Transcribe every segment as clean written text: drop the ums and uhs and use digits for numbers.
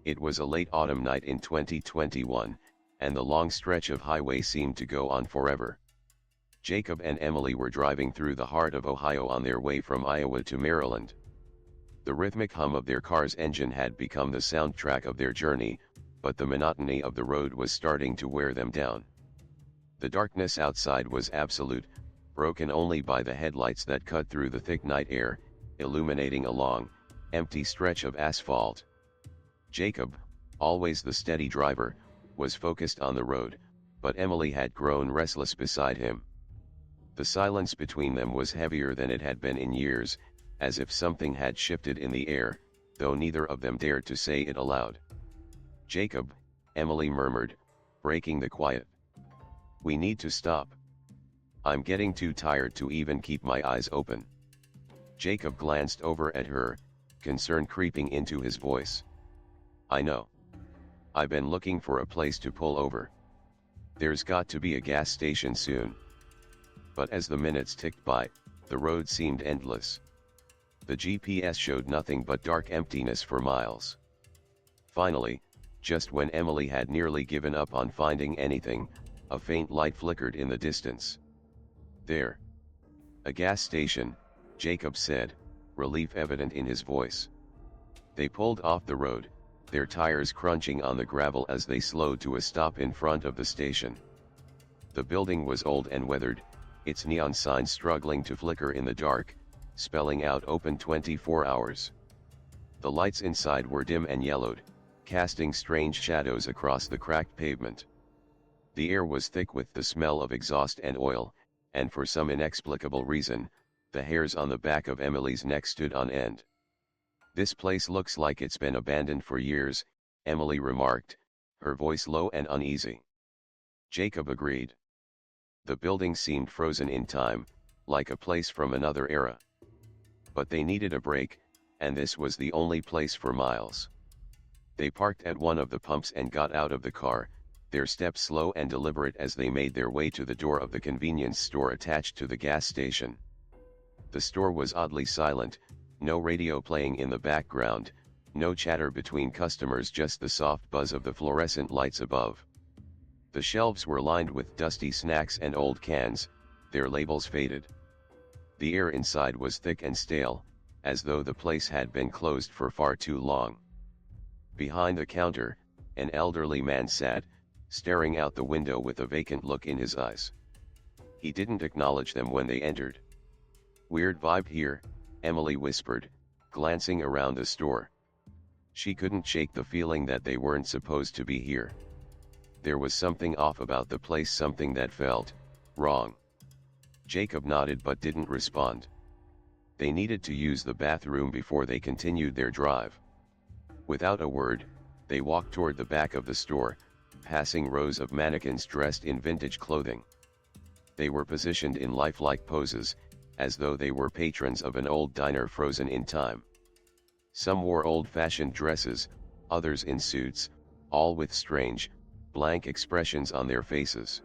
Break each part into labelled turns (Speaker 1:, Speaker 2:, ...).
Speaker 1: It was a late autumn night in 2021, and the long stretch of highway seemed to go on forever. Jacob and Emily were driving through the heart of Ohio on their way from Iowa to Maryland. The rhythmic hum of their car's engine had become the soundtrack of their journey, but the monotony of the road was starting to wear them down. The darkness outside was absolute, broken only by the headlights that cut through the thick night air, illuminating a long, empty stretch of asphalt. Jacob, always the steady driver, was focused on the road, but Emily had grown restless beside him. The silence between them was heavier than it had been in years, as if something had shifted in the air, though neither of them dared to say it aloud. "Jacob," Emily murmured, breaking the quiet. "We need to stop. I'm getting too tired to even keep my eyes open." Jacob glanced over at her, concern creeping into his voice. "I know. I've been looking for a place to pull over. There's got to be a gas station soon." But as the minutes ticked by, the road seemed endless. The GPS showed nothing but dark emptiness for miles. Finally, just when Emily had nearly given up on finding anything, a faint light flickered in the distance. "There. A gas station," Jacob said, relief evident in his voice. They pulled off the road, their tires crunching on the gravel as they slowed to a stop in front of the station. The building was old and weathered, its neon sign struggling to flicker in the dark, spelling out "open 24 hours. The lights inside were dim and yellowed, casting strange shadows across the cracked pavement. The air was thick with the smell of exhaust and oil, and for some inexplicable reason, the hairs on the back of Emily's neck stood on end. "This place looks like it's been abandoned for years," Emily remarked, her voice low and uneasy. Jacob agreed. The building seemed frozen in time, like a place from another era. But they needed a break, and this was the only place for miles. They parked at one of the pumps and got out of the car, their steps slow and deliberate as they made their way to the door of the convenience store attached to the gas station. The store was oddly silent, no radio playing in the background, no chatter between customers, just the soft buzz of the fluorescent lights above. The shelves were lined with dusty snacks and old cans, their labels faded. The air inside was thick and stale, as though the place had been closed for far too long. Behind the counter, an elderly man sat, staring out the window with a vacant look in his eyes. He didn't acknowledge them when they entered. "Weird vibe here," Emily whispered, glancing around the store. She couldn't shake the feeling that they weren't supposed to be here. There was something off about the place, something that felt wrong. Jacob nodded but didn't respond. They needed to use the bathroom before they continued their drive. Without a word, they walked toward the back of the store, passing rows of mannequins dressed in vintage clothing. They were positioned in lifelike poses, as though they were patrons of an old diner frozen in time. Some wore old-fashioned dresses, others in suits, all with strange, blank expressions on their faces.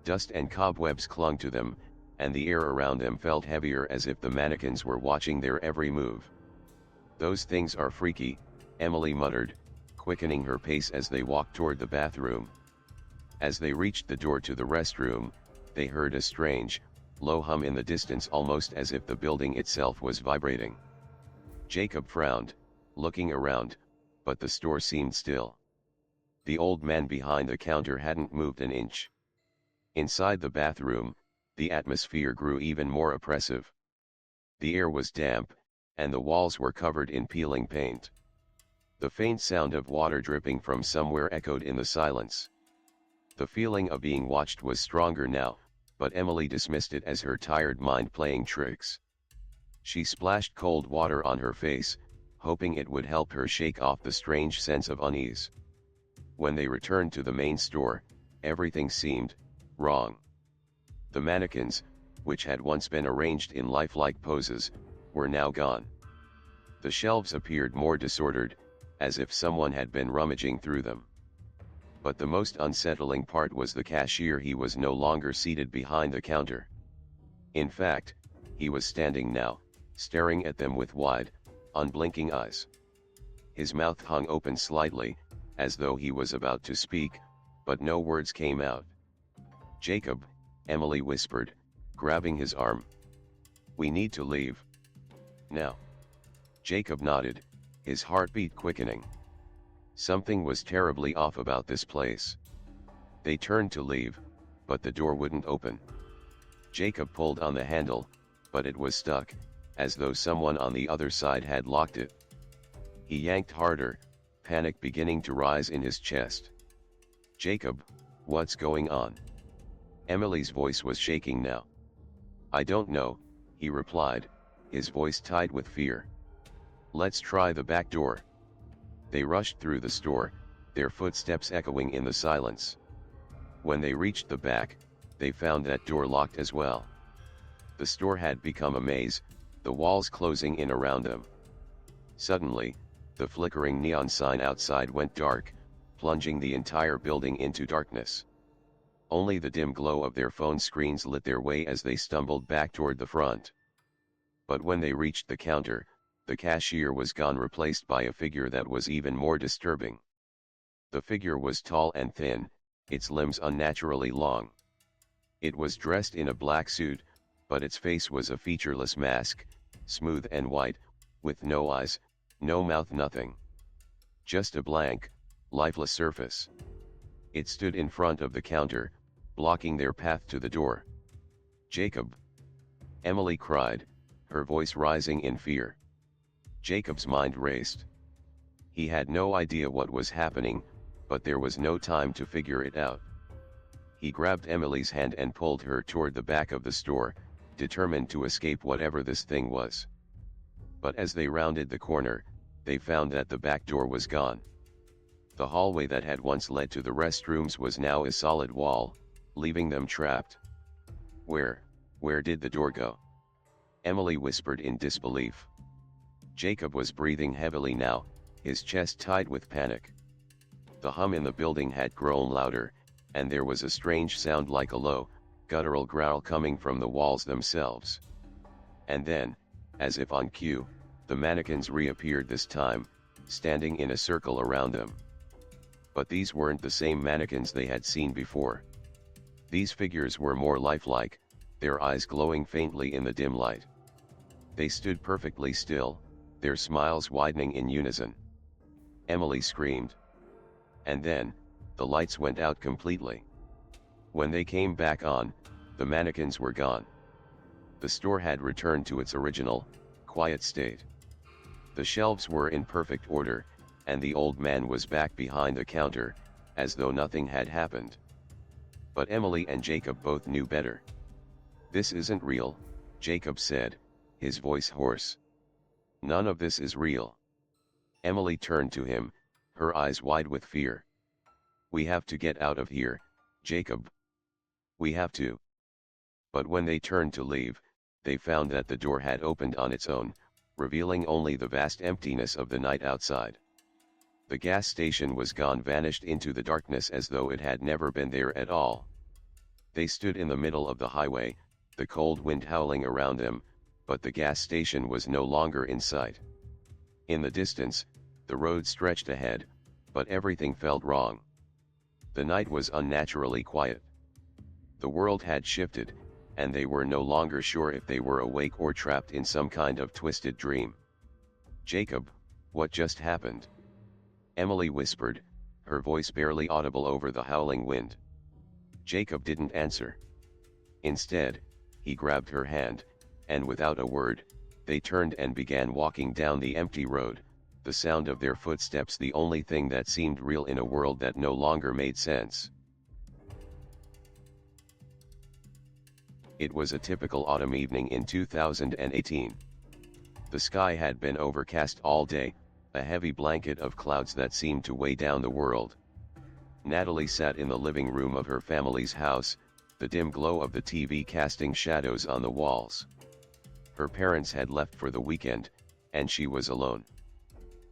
Speaker 1: Dust and cobwebs clung to them, and the air around them felt heavier, as if the mannequins were watching their every move. "Those things are freaky," Emily muttered, quickening her pace as they walked toward the bathroom. As they reached the door to the restroom, they heard a strange, low hum in the distance, almost as if the building itself was vibrating. Jacob frowned, looking around, but the store seemed still. The old man behind the counter hadn't moved an inch. Inside the bathroom, the atmosphere grew even more oppressive. The air was damp, and the walls were covered in peeling paint. The faint sound of water dripping from somewhere echoed in the silence. The feeling of being watched was stronger now, but Emily dismissed it as her tired mind playing tricks. She splashed cold water on her face, hoping it would help her shake off the strange sense of unease. When they returned to the main store, everything seemed wrong. The mannequins, which had once been arranged in lifelike poses, were now gone. The shelves appeared more disordered, as if someone had been rummaging through them. But the most unsettling part was the cashier. He was no longer seated behind the counter. In fact, he was standing now, staring at them with wide, unblinking eyes. His mouth hung open slightly, as though he was about to speak, but no words came out. "Jacob," Emily whispered, grabbing his arm. "We need to leave. Now." Jacob nodded, his heartbeat quickening. Something was terribly off about this place. They turned to leave, but the door wouldn't open. Jacob pulled on the handle, but it was stuck, as though someone on the other side had locked it. He yanked harder, panic beginning to rise in his chest. "Jacob, what's going on?" Emily's voice was shaking now. "I don't know," he replied, his voice tied with fear. "Let's try the back door." They rushed through the store, their footsteps echoing in the silence. When they reached the back, they found that door locked as well. The store had become a maze, the walls closing in around them. Suddenly, the flickering neon sign outside went dark, plunging the entire building into darkness. Only the dim glow of their phone screens lit their way as they stumbled back toward the front. But when they reached the counter, the cashier was gone, replaced by a figure that was even more disturbing. The figure was tall and thin, its limbs unnaturally long. It was dressed in a black suit, but its face was a featureless mask, smooth and white, with no eyes, no mouth, nothing. Just a blank, lifeless surface. It stood in front of the counter, blocking their path to the door. "Jacob!" Emily cried, her voice rising in fear. Jacob's mind raced. He had no idea what was happening, but there was no time to figure it out. He grabbed Emily's hand and pulled her toward the back of the store, determined to escape whatever this thing was. But as they rounded the corner, they found that the back door was gone. The hallway that had once led to the restrooms was now a solid wall, leaving them trapped. Where did the door go?" Emily whispered in disbelief. Jacob was breathing heavily now, his chest tight with panic. The hum in the building had grown louder, and there was a strange sound like a low, guttural growl coming from the walls themselves. And then, as if on cue, the mannequins reappeared, this time, standing in a circle around them. But these weren't the same mannequins they had seen before. These figures were more lifelike, their eyes glowing faintly in the dim light. They stood perfectly still, their smiles widening in unison. Emily screamed. And then, the lights went out completely. When they came back on, the mannequins were gone. The store had returned to its original, quiet state. The shelves were in perfect order, and the old man was back behind the counter, as though nothing had happened. But Emily and Jacob both knew better. "This isn't real," Jacob said, his voice hoarse. "None of this is real." Emily turned to him, her eyes wide with fear. "We have to get out of here, Jacob. We have to." But when they turned to leave, they found that the door had opened on its own, revealing only the vast emptiness of the night outside. The gas station was gone, vanished into the darkness as though it had never been there at all. They stood in the middle of the highway, the cold wind howling around them, but the gas station was no longer in sight. In the distance, the road stretched ahead, but everything felt wrong. The night was unnaturally quiet. The world had shifted, and they were no longer sure if they were awake or trapped in some kind of twisted dream. "Jacob, what just happened?" Emily whispered, her voice barely audible over the howling wind. Jacob didn't answer. Instead, he grabbed her hand, and without a word, they turned and began walking down the empty road, the sound of their footsteps the only thing that seemed real in a world that no longer made sense. It was a typical autumn evening in 2018. The sky had been overcast all day, a heavy blanket of clouds that seemed to weigh down the world. Natalie sat in the living room of her family's house, the dim glow of the TV casting shadows on the walls. Her parents had left for the weekend, and she was alone.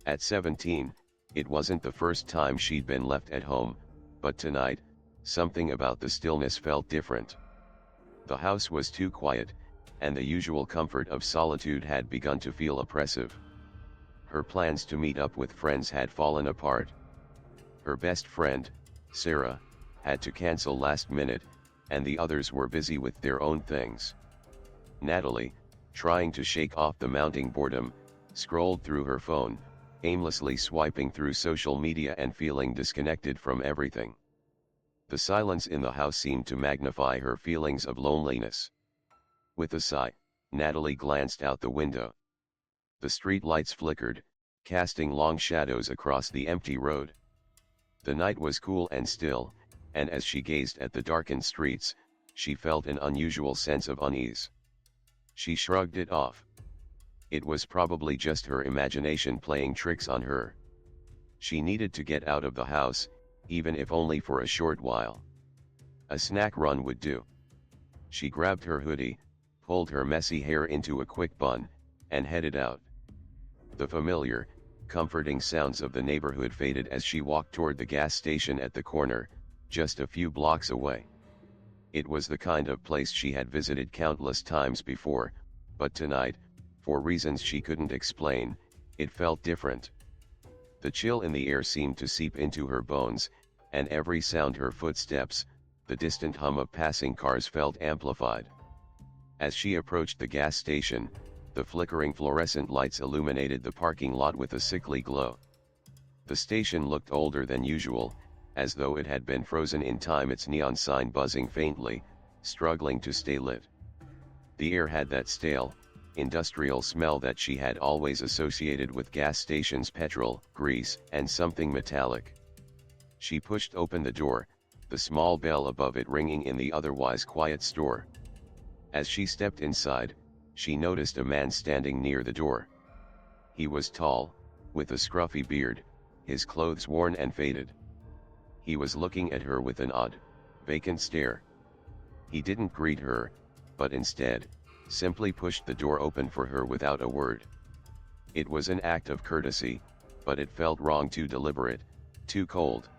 Speaker 1: At 17, it wasn't the first time she'd been left at home, but tonight, something about the stillness felt different. The house was too quiet, and the usual comfort of solitude had begun to feel oppressive. Her plans to meet up with friends had fallen apart. Her best friend, Sarah, had to cancel last minute, and the others were busy with their own things. Natalie, trying to shake off the mounting boredom, scrolled through her phone, aimlessly swiping through social media and feeling disconnected from everything. The silence in the house seemed to magnify her feelings of loneliness. With a sigh, Natalie glanced out the window. The street lights flickered, casting long shadows across the empty road. The night was cool and still, and as she gazed at the darkened streets, she felt an unusual sense of unease. She shrugged it off. It was probably just her imagination playing tricks on her. She needed to get out of the house, even if only for a short while. A snack run would do. She grabbed her hoodie, pulled her messy hair into a quick bun, and headed out. The familiar, comforting sounds of the neighborhood faded as she walked toward the gas station at the corner, just a few blocks away. It was the kind of place she had visited countless times before, but tonight, for reasons she couldn't explain, it felt different. The chill in the air seemed to seep into her bones, and every sound, her footsteps, the distant hum of passing cars, felt amplified. As she approached the gas station, the flickering fluorescent lights illuminated the parking lot with a sickly glow. The station looked older than usual, as though it had been frozen in time, its neon sign buzzing faintly, struggling to stay lit. The air had that stale, industrial smell that she had always associated with gas stations: petrol, grease, and something metallic. She pushed open the door, the small bell above it ringing in the otherwise quiet store. As she stepped inside, she noticed a man standing near the door. He was tall, with a scruffy beard, his clothes worn and faded. He was looking at her with an odd, vacant stare. He didn't greet her, but instead, simply pushed the door open for her without a word. It was an act of courtesy, but it felt wrong, too deliberate, too cold.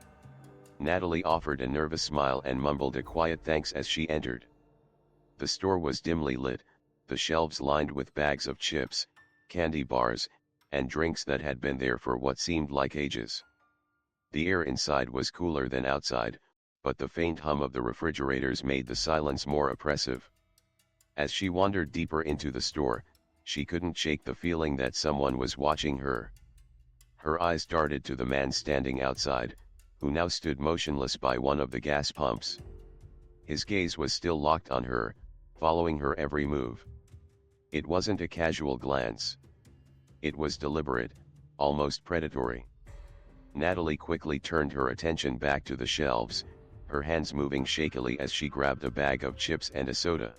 Speaker 1: Natalie offered a nervous smile and mumbled a quiet thanks as she entered. The store was dimly lit, the shelves lined with bags of chips, candy bars, and drinks that had been there for what seemed like ages. The air inside was cooler than outside, but the faint hum of the refrigerators made the silence more oppressive. As she wandered deeper into the store, she couldn't shake the feeling that someone was watching her. Her eyes darted to the man standing outside, who now stood motionless by one of the gas pumps. His gaze was still locked on her, following her every move. It wasn't a casual glance. It was deliberate, almost predatory. Natalie quickly turned her attention back to the shelves, her hands moving shakily as she grabbed a bag of chips and a soda.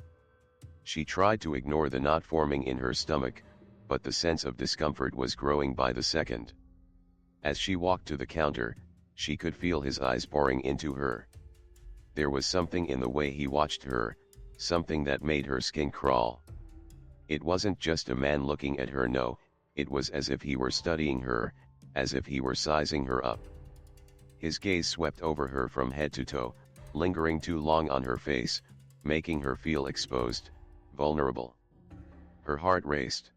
Speaker 1: She tried to ignore the knot forming in her stomach, but the sense of discomfort was growing by the second. As she walked to the counter, she could feel his eyes boring into her. There was something in the way he watched her, something that made her skin crawl. It wasn't just a man looking at her, no, it was as if he were studying her, as if he were sizing her up. His gaze swept over her from head to toe, lingering too long on her face, making her feel exposed, vulnerable. Her heart raced.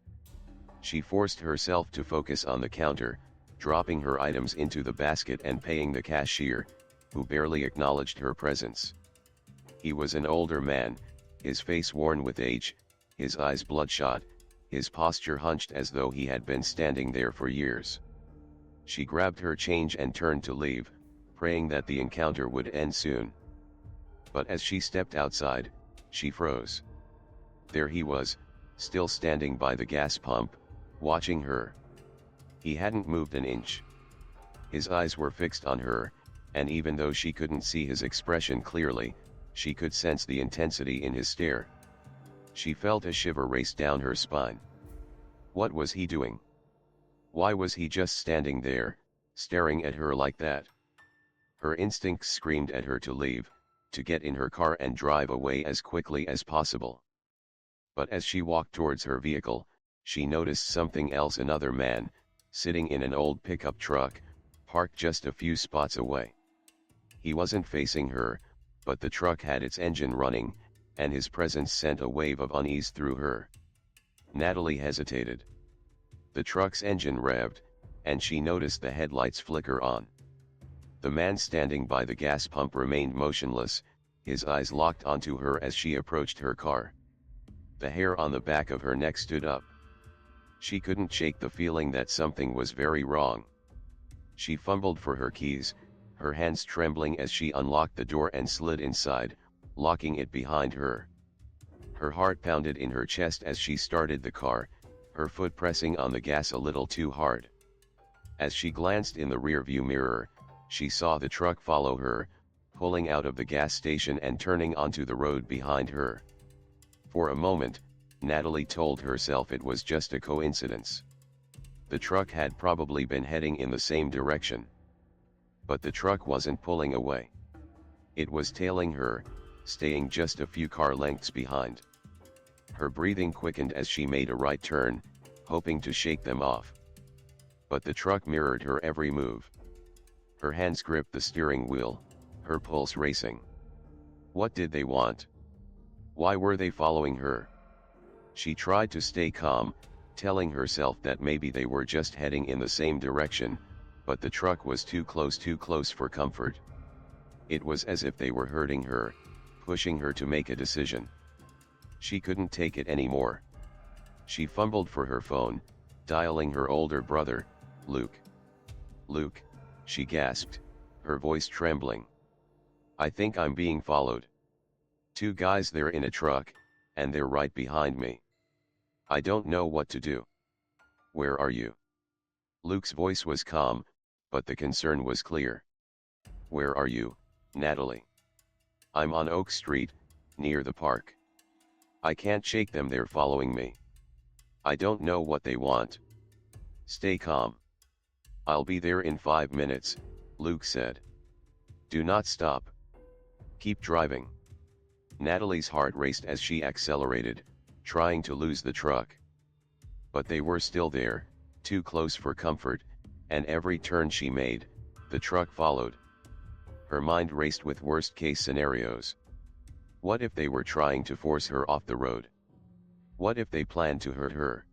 Speaker 1: She forced herself to focus on the counter, dropping her items into the basket and paying the cashier, who barely acknowledged her presence. He was an older man, his face worn with age, his eyes bloodshot, his posture hunched as though he had been standing there for years. She grabbed her change and turned to leave, praying that the encounter would end soon. But as she stepped outside, she froze. There he was, still standing by the gas pump, watching her. He hadn't moved an inch. His eyes were fixed on her, and even though she couldn't see his expression clearly, she could sense the intensity in his stare. She felt a shiver race down her spine. What was he doing? Why was he just standing there, staring at her like that? Her instincts screamed at her to leave, to get in her car and drive away as quickly as possible. But as she walked towards her vehicle, she noticed something else: another man, sitting in an old pickup truck, parked just a few spots away. He wasn't facing her, but the truck had its engine running, and his presence sent a wave of unease through her. Natalie hesitated. The truck's engine revved, and she noticed the headlights flicker on. The man standing by the gas pump remained motionless, his eyes locked onto her as she approached her car. The hair on the back of her neck stood up. She couldn't shake the feeling that something was very wrong. She fumbled for her keys, her hands trembling as she unlocked the door and slid inside, locking it behind her. Her heart pounded in her chest as she started the car, her foot pressing on the gas a little too hard. As she glanced in the rearview mirror, she saw the truck follow her, pulling out of the gas station and turning onto the road behind her. For a moment, Natalie told herself it was just a coincidence. The truck had probably been heading in the same direction. But the truck wasn't pulling away. It was tailing her, staying just a few car lengths behind. Her breathing quickened as she made a right turn, hoping to shake them off. But the truck mirrored her every move. Her hands gripped the steering wheel, her pulse racing. What did they want? Why were they following her? She tried to stay calm, telling herself that maybe they were just heading in the same direction, but the truck was too close for comfort. It was as if they were hurting her, pushing her to make a decision. She couldn't take it anymore. She fumbled for her phone, dialing her older brother, Luke. "Luke," she gasped, her voice trembling. "I think I'm being followed. Two guys there in a truck, and they're right behind me. I don't know what to do. Where are you?" Luke's voice was calm, but the concern was clear. "Where are you, Natalie?" "I'm on Oak Street, near the park. I can't shake them, they're following me. I don't know what they want." "Stay calm. I'll be there in 5 minutes," Luke said. "Do not stop. Keep driving." Natalie's heart raced as she accelerated, trying to lose the truck. But they were still there, too close for comfort, and every turn she made, the truck followed. Her mind raced with worst-case scenarios. What if they were trying to force her off the road? What if they planned to hurt her?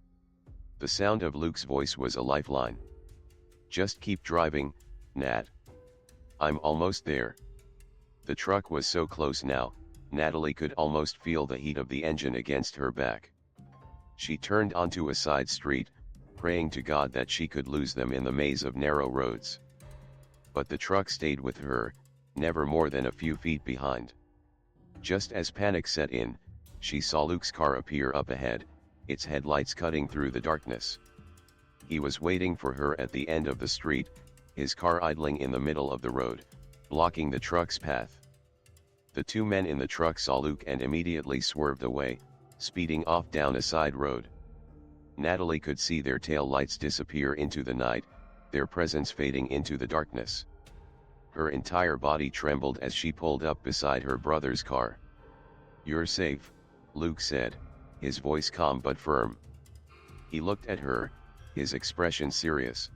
Speaker 1: The sound of Luke's voice was a lifeline. "Just keep driving, Nat. I'm almost there." The truck was so close now, Natalie could almost feel the heat of the engine against her back. She turned onto a side street, praying to God that she could lose them in the maze of narrow roads. But the truck stayed with her, never more than a few feet behind. Just as panic set in, she saw Luke's car appear up ahead, its headlights cutting through the darkness. He was waiting for her at the end of the street, his car idling in the middle of the road, blocking the truck's path. The two men in the truck saw Luke and immediately swerved away, speeding off down a side road. Natalie could see their tail lights disappear into the night, their presence fading into the darkness. Her entire body trembled as she pulled up beside her brother's car. "You're safe," Luke said, his voice calm but firm. He looked at her, his expression serious.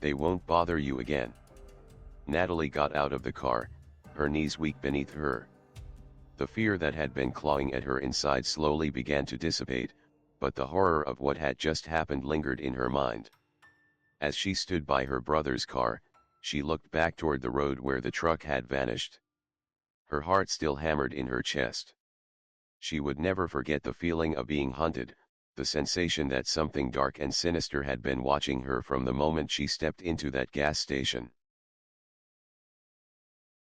Speaker 1: "They won't bother you again." Natalie got out of the car, her knees weak beneath her. The fear that had been clawing at her inside slowly began to dissipate, but the horror of what had just happened lingered in her mind. As she stood by her brother's car, she looked back toward the road where the truck had vanished. Her heart still hammered in her chest. She would never forget the feeling of being hunted, the sensation that something dark and sinister had been watching her from the moment she stepped into that gas station.